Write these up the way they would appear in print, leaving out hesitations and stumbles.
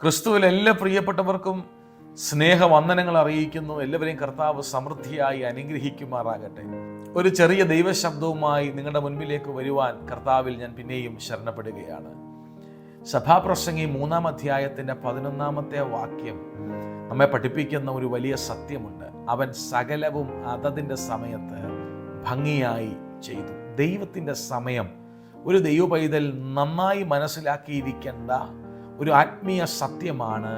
ക്രിസ്തുവിൽ എല്ലാ പ്രിയപ്പെട്ടവർക്കും സ്നേഹവന്ദനങ്ങൾ അറിയിക്കുന്നു. എല്ലാവരെയും കർത്താവ് സമൃദ്ധിയായി അനുഗ്രഹിക്കുമാറാകട്ടെ. ഒരു ചെറിയ ദൈവശബ്ദവുമായി നിങ്ങളുടെ മുൻപിലേക്ക് വരുവാൻ കർത്താവിൽ ഞാൻ പിന്നെയും ശരണപ്പെടുകയാണ്. സഭാപ്രസംഗി 3-ാം അധ്യായത്തിൻ്റെ 11-ാമത്തെ വാക്യം നമ്മെ പഠിപ്പിക്കുന്ന ഒരു വലിയ സത്യമുണ്ട്. അവൻ സകലവും അതതിൻ്റെ സമയത്ത് ഭംഗിയായി ചെയ്തു. ദൈവത്തിൻ്റെ സമയം ഒരു ദൈവപൈതൽ നന്നായി മനസ്സിലാക്കിയിരിക്കേണ്ട ഒരു ആത്മീയ സത്യമാണ്.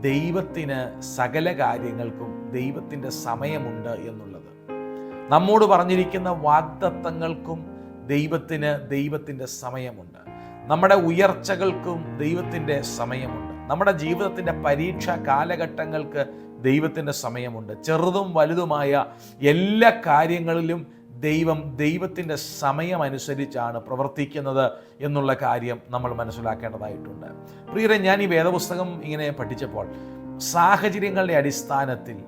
ദൈവത്തിന് സകല കാര്യങ്ങൾക്കും ദൈവത്തിൻ്റെ സമയമുണ്ട് എന്നുള്ളത്. നമ്മോട് പറഞ്ഞിരിക്കുന്ന വാഗ്ദത്തങ്ങൾക്കും ദൈവത്തിൻ്റെ സമയമുണ്ട്. നമ്മുടെ ഉയർച്ചകൾക്കും ദൈവത്തിൻ്റെ സമയമുണ്ട്. നമ്മുടെ ജീവിതത്തിൻ്റെ പരീക്ഷാ കാലഘട്ടങ്ങൾക്ക് ദൈവത്തിൻ്റെ സമയമുണ്ട്. ചെറുതും വലുതുമായ എല്ലാ കാര്യങ്ങളിലും ദൈവത്തിൻ്റെ സമയമനുസരിച്ചാണ് പ്രവർത്തിക്കുന്നത് എന്നുള്ള കാര്യം നമ്മൾ മനസ്സിലാക്കേണ്ടതായിട്ടുണ്ട്. പ്രിയരെ, ഞാൻ ഈ വേദപുസ്തകം ഇങ്ങനെ പഠിച്ചപ്പോൾ സാഹചര്യങ്ങളുടെ അടിസ്ഥാനത്തിൽ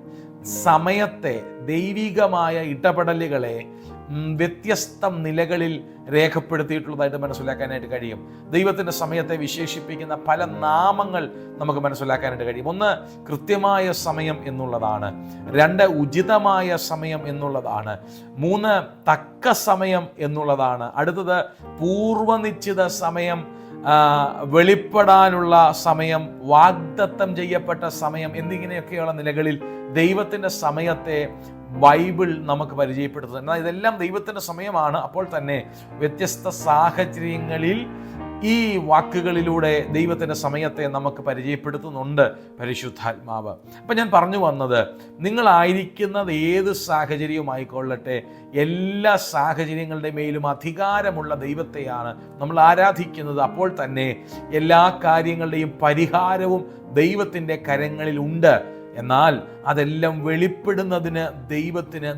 സമയത്തെ, ദൈവികമായ ഇടപെടലുകളെ വ്യത്യസ്ത നിലകളിൽ രേഖപ്പെടുത്തിയിട്ടുള്ളതായിട്ട് മനസ്സിലാക്കാനായിട്ട് കഴിയും. ദൈവത്തിൻ്റെ സമയത്തെ വിശേഷിപ്പിക്കുന്ന പല നാമങ്ങൾ നമുക്ക് മനസ്സിലാക്കാനായിട്ട് കഴിയും. 1, കൃത്യമായ സമയം എന്നുള്ളതാണ്. 2, ഉചിതമായ സമയം എന്നുള്ളതാണ്. 3, തക്ക സമയം എന്നുള്ളതാണ്. അടുത്തത് പൂർവനിശ്ചിത സമയം, വെളിപ്പെടാനുള്ള സമയം, വാഗ്ദത്തം ചെയ്യപ്പെട്ട സമയം എന്നിങ്ങനെയൊക്കെയുള്ള നിലകളിൽ ദൈവത്തിൻ്റെ സമയത്തെ ബൈബിൾ നമുക്ക് പരിചയപ്പെടുത്തുന്നത്. എന്നാൽ ഇതെല്ലാം ദൈവത്തിൻ്റെ സമയമാണ്. അപ്പോൾ തന്നെ വ്യത്യസ്ത സാഹചര്യങ്ങളിൽ ഈ വാക്കുകളിലൂടെ ദൈവത്തിൻ്റെ സമയത്തെ നമുക്ക് പരിചയപ്പെടുത്തുന്നുണ്ട് പരിശുദ്ധാത്മാവ്. അപ്പം ഞാൻ പറഞ്ഞു വന്നത്, നിങ്ങളായിരിക്കുന്നത് ഏത് സാഹചര്യവുമായിക്കൊള്ളട്ടെ, എല്ലാ സാഹചര്യങ്ങളുടെ മേലും അധികാരമുള്ള ദൈവത്തെയാണ് നമ്മൾ ആരാധിക്കുന്നത്. അപ്പോൾ തന്നെ എല്ലാ കാര്യങ്ങളുടെയും പരിഹാരവും ദൈവത്തിൻ്റെ കരങ്ങളിൽ ഉണ്ട്. എന്നാൽ അതെല്ലാം വെളിപ്പെടുന്നതിന്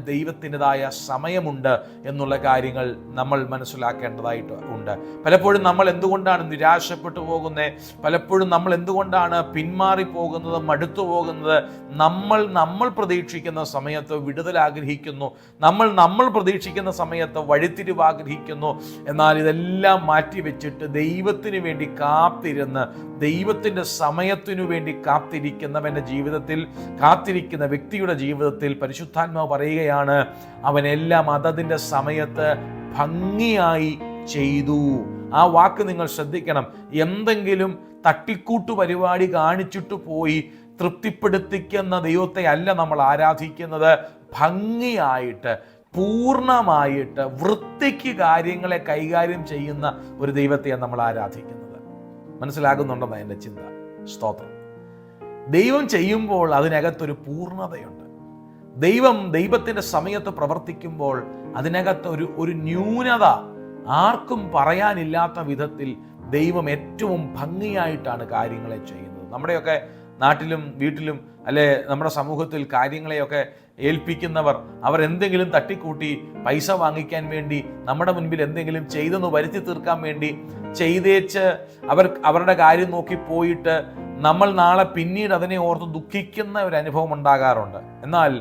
ദൈവത്തിൻ്റെതായ സമയമുണ്ട് എന്നുള്ള കാര്യങ്ങൾ നമ്മൾ മനസ്സിലാക്കേണ്ടതായിട്ട് ഉണ്ട്. പലപ്പോഴും നമ്മൾ എന്തുകൊണ്ടാണ് നിരാശപ്പെട്ടു പോകുന്നത്? പലപ്പോഴും നമ്മൾ എന്തുകൊണ്ടാണ് പിന്മാറി പോകുന്നത്, മടുത്തു പോകുന്നത്? നമ്മൾ പ്രതീക്ഷിക്കുന്ന സമയത്ത് വിടുതൽ ആഗ്രഹിക്കുന്നു, നമ്മൾ പ്രതീക്ഷിക്കുന്ന സമയത്ത് വഴിത്തിരിവ് ആഗ്രഹിക്കുന്നു. എന്നാൽ ഇതെല്ലാം മാറ്റിവെച്ചിട്ട് ദൈവത്തിന് വേണ്ടി കാത്തിരുന്ന് ദൈവത്തിൻ്റെ സമയത്തിനു വേണ്ടി കാത്തിരിക്കുന്നവൻ്റെ ജീവിതത്തിൽ, കാത്തിരിക്കുന്ന വ്യക്തിയുടെ ജീവിതത്തിൽ പരിശുദ്ധാത്മാവ് പറയുകയാണ്, അവനെല്ലാം അതതിൻ്റെ സമയത്ത് ഭംഗിയായി ചെയ്തു. ആ വാക്ക് നിങ്ങൾ ശ്രദ്ധിക്കണം. എന്തെങ്കിലും തട്ടിക്കൂട്ടു പരിപാടി കാണിച്ചിട്ട് പോയി തൃപ്തിപ്പെടുത്തിക്കുന്ന ദൈവത്തെ അല്ല നമ്മൾ ആരാധിക്കുന്നത്. ഭംഗിയായിട്ട്, പൂർണ്ണമായിട്ട്, വൃത്തിക്ക് കാര്യങ്ങളെ കൈകാര്യം ചെയ്യുന്ന ഒരു ദൈവത്തെയാണ് നമ്മൾ ആരാധിക്കുന്നത്. മനസ്സിലാകുന്നുണ്ടെന്നാണ് എൻ്റെ ചിന്ത. സ്തോത്രം. ദൈവം ചെയ്യുമ്പോൾ അതിനകത്തൊരു പൂർണ്ണതയുണ്ട്. ദൈവത്തിൻ്റെ സമയത്ത് പ്രവർത്തിക്കുമ്പോൾ അതിനകത്ത് ഒരു ന്യൂനത ആർക്കും പറയാനില്ലാത്ത വിധത്തിൽ ദൈവം ഏറ്റവും ഭംഗിയായിട്ടാണ് കാര്യങ്ങളെ ചെയ്യുന്നത്. നമ്മുടെയൊക്കെ നാട്ടിലും വീട്ടിലും അല്ലെ നമ്മുടെ സമൂഹത്തിൽ കാര്യങ്ങളെയൊക്കെ ഏൽപ്പിക്കുന്നവർ, അവർ എന്തെങ്കിലും തട്ടിക്കൂട്ടി പൈസ വാങ്ങിക്കാൻ വേണ്ടി നമ്മുടെ മുൻപിൽ എന്തെങ്കിലും ചെയ്തെന്ന് വരുത്തി തീർക്കാൻ വേണ്ടി ചെയ്തേച്ച് അവരുടെ കാര്യം നോക്കി പോയിട്ട് നമ്മൾ നാളെ പിന്നീട് അതിനെ ഓർത്ത് ദുഃഖിക്കുന്ന ഒരു അനുഭവം ഉണ്ടാകാറുണ്ട്. എന്നാൽ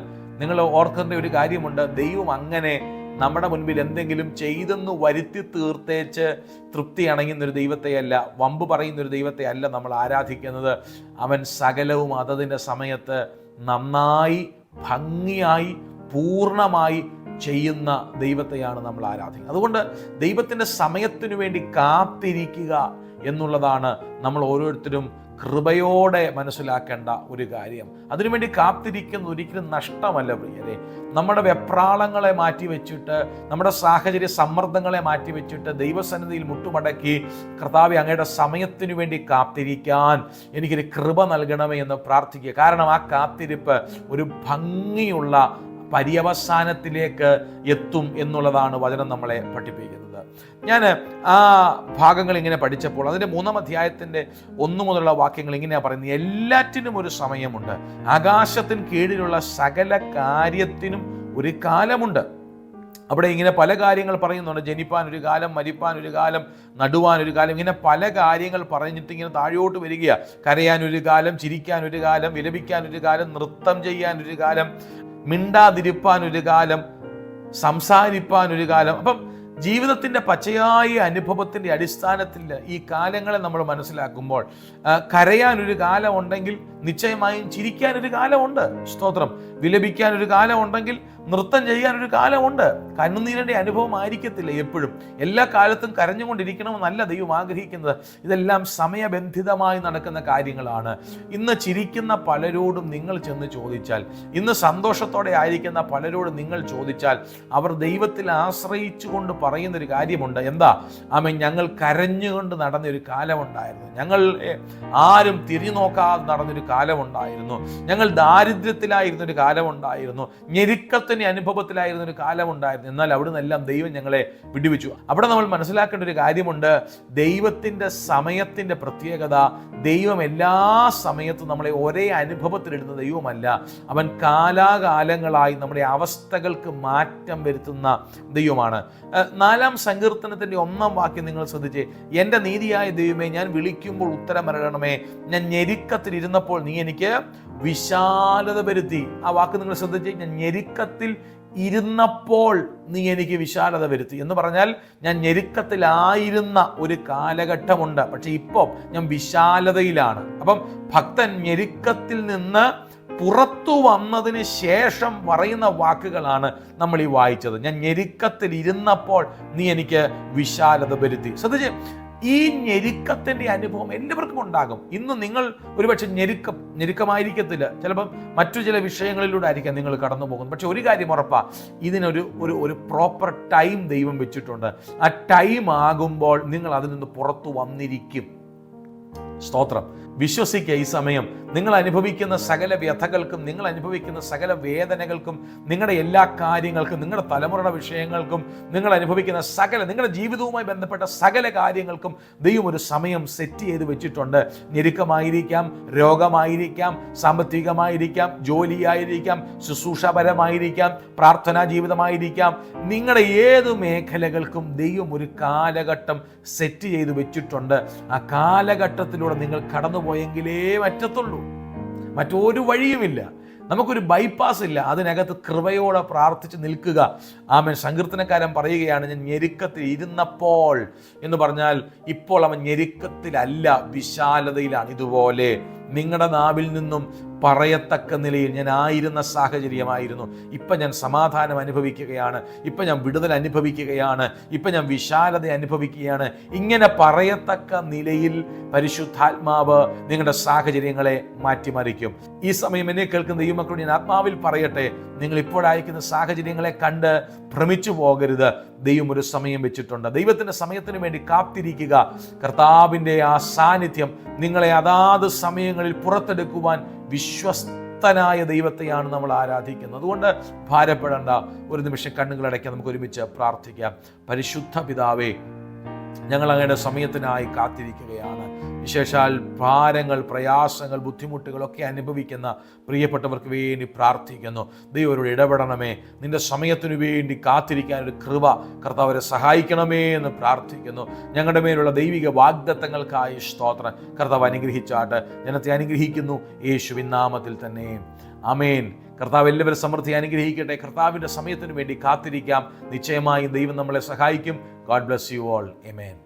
നിങ്ങൾ ഓർക്കേണ്ട ഒരു കാര്യമുണ്ട്, ദൈവം അങ്ങനെ നമ്മുടെ മുൻപിൽ എന്തെങ്കിലും ചെയ്തെന്ന് വരുത്തി തീർത്തേച്ച് തൃപ്തി അണയുന്നൊരു ദൈവത്തെയല്ല, വമ്പ് പറയുന്നൊരു ദൈവത്തെയല്ല നമ്മൾ ആരാധിക്കുന്നത്. അവൻ സകലവും അതതിൻ്റെ സമയത്ത് നന്നായി, ഭംഗിയായി, പൂർണ്ണമായി ചെയ്യുന്ന ദൈവത്തെയാണ് നമ്മൾ ആരാധിക്കുന്നത്. അതുകൊണ്ട് ദൈവത്തിൻ്റെ സമയത്തിനു വേണ്ടി കാത്തിരിക്കുക എന്നുള്ളതാണ് നമ്മൾ ഓരോരുത്തരും കൃപയോടെ മനസ്സിലാക്കേണ്ട ഒരു കാര്യം. അതിനുവേണ്ടി കാത്തിരിക്കുന്നത് ഒരിക്കലും നഷ്ടമല്ല പ്രിയരെ. നമ്മുടെ വെപ്രാളങ്ങളെ മാറ്റിവെച്ചിട്ട്, നമ്മുടെ സാഹചര്യ സമ്മർദ്ദങ്ങളെ മാറ്റിവെച്ചിട്ട് ദൈവസന്നിധിയിൽ മുട്ടുമടക്കി, കർത്താവേ അങ്ങയുടെ സമയത്തിനു വേണ്ടി കാത്തിരിക്കാൻ എനിക്കൊരു കൃപ നൽകണമേ എന്ന് പ്രാർത്ഥിക്കുക. കാരണം ആ കാത്തിരിപ്പ് ഒരു ഭംഗിയുള്ള പര്യവസാനത്തിലേക്ക് എത്തും എന്നുള്ളതാണ് വചനം നമ്മളെ പഠിപ്പിക്കുന്നത്. ഞാൻ ആ ഭാഗങ്ങൾ ഇങ്ങനെ പഠിച്ചപ്പോൾ അതിൻ്റെ 3-ാം അധ്യായത്തിൻ്റെ 1 മുതലുള്ള വാക്യങ്ങൾ ഇങ്ങനെയാണ് പറയുന്നത്. എല്ലാറ്റിനും ഒരു സമയമുണ്ട്, ആകാശത്തിന് കീഴിലുള്ള സകല കാര്യത്തിനും ഒരു കാലമുണ്ട്. അവിടെ ഇങ്ങനെ പല കാര്യങ്ങൾ പറയുന്നുണ്ട്. ജനിപ്പാൻ ഒരു കാലം, മരിപ്പാൻ ഒരു കാലം, നടുവാൻ ഒരു കാലം, ഇങ്ങനെ പല കാര്യങ്ങൾ പറഞ്ഞിട്ട് ഇങ്ങനെ താഴോട്ട് വരിക. കരയാൻ ഒരു കാലം, ചിരിക്കാൻ ഒരു കാലം, വിലപിക്കാൻ ഒരു കാലം, നൃത്തം ചെയ്യാൻ ഒരു കാലം, മിണ്ടാതിരിപ്പാൻ ഒരു കാലം, സംസാരിപ്പാൻ ഒരു കാലം. അപ്പം ജീവിതത്തിൻ്റെ പച്ചയായ അനുഭവത്തിൻ്റെ അടിസ്ഥാനത്തിൽ ഈ കാലങ്ങളെ നമ്മൾ മനസ്സിലാക്കുമ്പോൾ കരയാനൊരു കാലമുണ്ടെങ്കിൽ നിശ്ചയമായും ചിരിക്കാനൊരു കാലമുണ്ട്. സ്തോത്രം. വിലപിക്കാനൊരു കാലമുണ്ടെങ്കിൽ നൃത്തം ചെയ്യാനൊരു കാലമുണ്ട്. കണ്ണുനീരിൻ്റെ അനുഭവം ആയിരിക്കത്തില്ല എപ്പോഴും. എല്ലാ കാലത്തും കരഞ്ഞുകൊണ്ടിരിക്കണമെന്നല്ല ദൈവം ആഗ്രഹിക്കുന്നത്. ഇതെല്ലാം സമയബന്ധിതമായി നടക്കുന്ന കാര്യങ്ങളാണ്. ഇന്ന് ചിരിക്കുന്ന പലരോടും നിങ്ങൾ ചെന്ന് ചോദിച്ചാൽ, ഇന്ന് സന്തോഷത്തോടെ ആയിരിക്കുന്ന പലരോടും നിങ്ങൾ ചോദിച്ചാൽ, അവർ ദൈവത്തിൽ ആശ്രയിച്ചുകൊണ്ട് പറയുന്നൊരു കാര്യമുണ്ട്. എന്താ? ആമേൻ, ഞങ്ങൾ കരഞ്ഞുകൊണ്ട് നടന്നൊരു കാലമുണ്ടായിരുന്നു, ഞങ്ങൾ ആരും തിരിഞ്ഞു നോക്കാതെ നടന്നൊരു കാലമുണ്ടായിരുന്നു, ഞങ്ങൾ ദാരിദ്ര്യത്തിലായിരുന്നൊരു കാലമുണ്ടായിരുന്നു, ഞെരുക്കത്തിന് അനുഭവത്തിലായിരുന്ന ഒരു കാലമുണ്ടായിരുന്നു. എന്നാൽ അവിടെ നിന്നെല്ലാം ദൈവം ഞങ്ങളെ വിടുവിച്ചു. അവിടെ നമ്മൾ മനസ്സിലാക്കേണ്ട ഒരു കാര്യമുണ്ട്. ദൈവത്തിൻ്റെ സമയത്തിൻ്റെ പ്രത്യേകത, ദൈവം എല്ലാ സമയത്തും നമ്മളെ ഒരേ അനുഭവത്തിലിടുന്ന ദൈവമല്ല. അവൻ കാലാകാലങ്ങളായി നമ്മുടെ അവസ്ഥകൾക്ക് മാറ്റം വരുത്തുന്ന ദൈവമാണ്. 4-ാം സങ്കീർത്തനത്തിൻ്റെ 1-ാം വാക്യം നിങ്ങൾ ശ്രദ്ധിച്ചേ. എൻ്റെ നീതിയായ ദൈവമേ, ഞാൻ വിളിക്കുമ്പോൾ ഉത്തരം അരുളണമേ, ഞാൻ ഞെരുക്കത്തിലിരുന്നപ്പോൾ നീ എനിക്ക് വിശാലത വരുത്തി. ആ വാക്ക് നിങ്ങൾ ശ്രദ്ധിച്ച്. ഞാൻ ഞെരുക്കത്തിൽ ഇരുന്നപ്പോൾ നീ എനിക്ക് വിശാലത വരുത്തി എന്ന് പറഞ്ഞാൽ, ഞാൻ ഞെരുക്കത്തിലായിരുന്ന ഒരു കാലഘട്ടമുണ്ട്, പക്ഷെ ഇപ്പോൾ ഞാൻ വിശാലതയിലാണ്. അപ്പം ഭക്തൻ ഞെരുക്കത്തിൽ നിന്ന് പുറത്തു വന്നതിന് ശേഷം പറയുന്ന വാക്കുകളാണ് നമ്മൾ ഈ വായിച്ചത്. ഞാൻ ഞെരുക്കത്തിൽ ഇരുന്നപ്പോൾ നീ എനിക്ക് വിശാലത വരുത്തി. ശ്രദ്ധിച്ച്, ഈ ഞെരുക്കത്തിൻ്റെ അനുഭവം എല്ലാവർക്കും ഉണ്ടാകും. ഇന്ന് നിങ്ങൾ ഒരുപക്ഷെ ഞെരുക്കമായിരിക്കത്തില്ല, ചിലപ്പം മറ്റു ചില വിഷയങ്ങളിലൂടെ ആയിരിക്കാം നിങ്ങൾ കടന്നു പോകുന്നത്. പക്ഷെ ഒരു കാര്യം ഉറപ്പാ, ഇതിനൊരു ഒരു പ്രോപ്പർ ടൈം ദൈവം വെച്ചിട്ടുണ്ട്. ആ ടൈം ആകുമ്പോൾ നിങ്ങൾ അതിൽ നിന്ന് പുറത്തു വന്നിരിക്കും. സ്തോത്രം. വിശ്വസിക്കുക. ഈ സമയം നിങ്ങൾ അനുഭവിക്കുന്ന സകല വ്യഥകൾക്കും, നിങ്ങൾ അനുഭവിക്കുന്ന സകല വേദനകൾക്കും, നിങ്ങളുടെ എല്ലാ കാര്യങ്ങൾക്കും, നിങ്ങളുടെ തലമുറയുടെ വിഷയങ്ങൾക്കും, നിങ്ങൾ അനുഭവിക്കുന്ന നിങ്ങളുടെ ജീവിതവുമായി ബന്ധപ്പെട്ട സകല കാര്യങ്ങൾക്കും ദൈവം ഒരു സമയം സെറ്റ് ചെയ്ത് വെച്ചിട്ടുണ്ട്. ഞെരുക്കമായിരിക്കാം, രോഗമായിരിക്കാം, സാമ്പത്തികമായിരിക്കാം, ജോലിയായിരിക്കാം, ശുശ്രൂഷാപരമായിരിക്കാം, പ്രാർത്ഥനാ ജീവിതമായിരിക്കാം, നിങ്ങളുടെ ഏത് മേഖലകൾക്കും ദൈവം ഒരു കാലഘട്ടം സെറ്റ് ചെയ്ത് വെച്ചിട്ടുണ്ട്. ആ കാലഘട്ടത്തിലൂടെ നിങ്ങൾ കടന്നുപോയെങ്കിലേ പറ്റത്തുള്ളൂ. മറ്റൊരു വഴിയുമില്ല. നമുക്കൊരു ബൈപ്പാസ് ഇല്ല. അതിനകത്ത് കൃപയോടെ പ്രാർത്ഥിച്ച് നിൽക്കുക. ആമേൻ. സങ്കീർത്തനക്കാരൻ പറയുകയാണ്, ഞാൻ ഞെരുക്കത്തിൽ ഇരുന്നപ്പോൾ എന്ന് പറഞ്ഞാൽ ഇപ്പോൾ അവൻ ഞെരുക്കത്തിലല്ല, വിശാലതയിലാണ്. ഇതുപോലെ നിങ്ങളുടെ നാവിൽ നിന്നും പറയത്തക്ക നിലയിൽ ഞാൻ ആയിരുന്ന സാഹചര്യമായിരുന്നു. ഇപ്പം ഞാൻ സമാധാനം അനുഭവിക്കുകയാണ്, ഇപ്പം ഞാൻ വിടുതൽ അനുഭവിക്കുകയാണ്, ഇപ്പം ഞാൻ വിശാലത അനുഭവിക്കുകയാണ്. ഇങ്ങനെ പറയത്തക്ക നിലയിൽ പരിശുദ്ധാത്മാവ് നിങ്ങളുടെ സാഹചര്യങ്ങളെ മാറ്റിമറിക്കും. ഈ സമയം എന്നെ കേൾക്കുന്ന ദൈവമക്കളോട് ഞാൻ ആത്മാവിൽ പറയട്ടെ, നിങ്ങൾ ഇപ്പോഴായിരിക്കുന്ന സാഹചര്യങ്ങളെ കണ്ട് ഭ്രമിച്ചു പോകരുത്. ദൈവം ഒരു സമയം വെച്ചിട്ടുണ്ട്. ദൈവത്തിൻ്റെ സമയത്തിന് വേണ്ടി കാത്തിരിക്കുക. കർത്താവിൻ്റെ ആ സാന്നിധ്യം നിങ്ങളെ അതാത് സമയങ്ങളിൽ പുറത്തെടുക്കുവാൻ വിശ്വസ്തനായ ദൈവത്തെയാണ് നമ്മൾ ആരാധിക്കുന്നത്. അതുകൊണ്ട് ഭാരപ്പെടേണ്ട. ഒരു നിമിഷം കണ്ണുകളടയ്ക്കാൻ നമുക്ക് ഒരുമിച്ച് പ്രാർത്ഥിക്കാം. പരിശുദ്ധ പിതാവേ, ഞങ്ങൾ അങ്ങയുടെ സമയത്തിനായി കാത്തിരിക്കുകയാണ്. വിശേഷാൽ ഭാരങ്ങൾ, പ്രയാസങ്ങൾ, ബുദ്ധിമുട്ടുകളൊക്കെ അനുഭവിക്കുന്ന പ്രിയപ്പെട്ടവർക്ക് വേണ്ടി പ്രാർത്ഥിക്കുന്നു. ദൈവരോട് ഇടപെടണമേ. നിന്റെ സമയത്തിനു വേണ്ടി കാത്തിരിക്കാനൊരു കൃപ കർത്താവരെ സഹായിക്കണമേ എന്ന് പ്രാർത്ഥിക്കുന്നു. ഞങ്ങളുടെ മേലുള്ള ദൈവിക വാഗ്ദത്തങ്ങൾക്കായി സ്തോത്രം. കർത്താവ് അനുഗ്രഹിച്ചാട്ട്. ജനത്തെ അനുഗ്രഹിക്കുന്നു യേശുവിൻ നാമത്തിൽ തന്നെ. ആമേൻ. കർത്താവ് എല്ലാവരും സമൃദ്ധി അനുഗ്രഹിക്കട്ടെ. കർത്താവിൻ്റെ സമയത്തിനു വേണ്ടി കാത്തിരിക്കാം. നിശ്ചയമായും ദൈവം നമ്മളെ സഹായിക്കും. God bless you all. Amen.